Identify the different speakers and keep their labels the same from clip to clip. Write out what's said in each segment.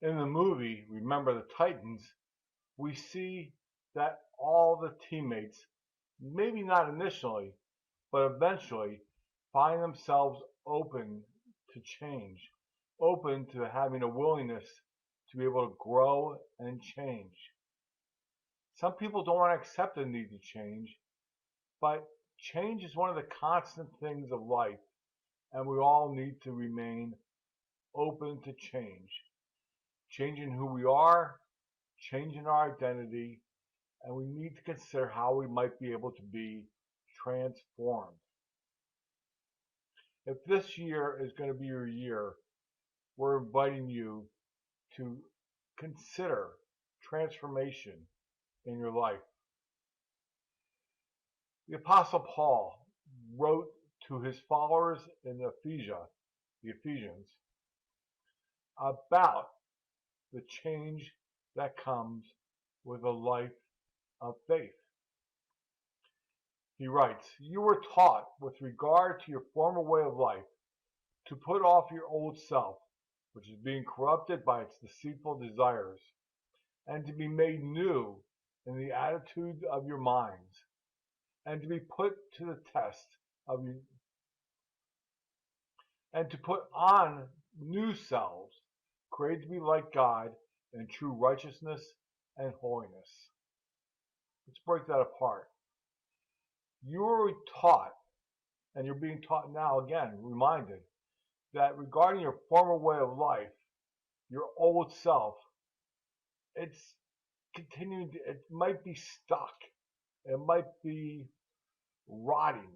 Speaker 1: In the movie, Remember the Titans, we see that all the teammates, maybe not initially, but eventually, find themselves open to change, open to having a willingness to be able to grow and change. Some people don't want to accept the need to change, but change is one of the constant things of life, and we all need to remain open to change. Changing who we are, changing our identity, and we need to consider how we might be able to be transformed. If this year is going to be your year, we're inviting you to consider transformation in your life. The Apostle Paul wrote to his followers in the Ephesians, about the change that comes with a life of faith. He writes, "You were taught with regard to your former way of life to put off your old self, which is being corrupted by its deceitful desires, and to be made new in the attitude of your minds, and to be put to the test of you, and to put on new selves, created to be like God in true righteousness and holiness." Let's break that apart. You were taught, and you're being taught now again, reminded, that regarding your former way of life, your old self, it's continuing to, it might be stuck. It might be rotting.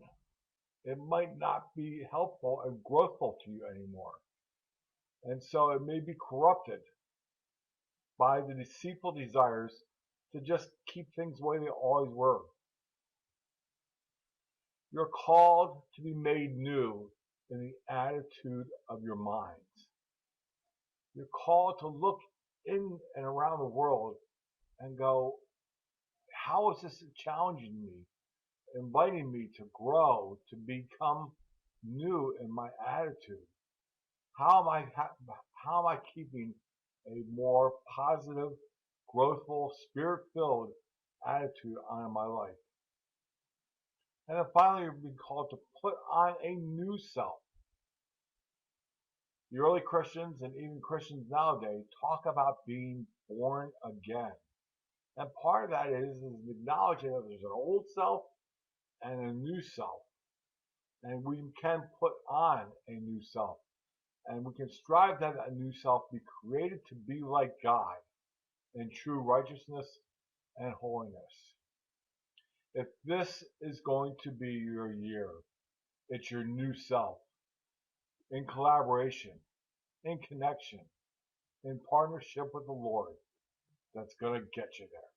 Speaker 1: It might not be helpful and growthful to you anymore. And so it may be corrupted by the deceitful desires to just keep things the way they always were. You're called to be made new in the attitude of your minds. You're called to look in and around the world and go, how is this challenging me, inviting me to grow, to become new in my attitude? How am I keeping a more positive, growthful, spirit-filled attitude on my life? And then finally, you're being called to put on a new self. The early Christians and even Christians nowadays talk about being born again. And part of that is acknowledging that there's an old self and a new self. And we can put on a new self. And we can strive that a new self be created to be like God in true righteousness and holiness. If this is going to be your year, it's your new self, in collaboration, in connection, in partnership with the Lord, that's going to get you there.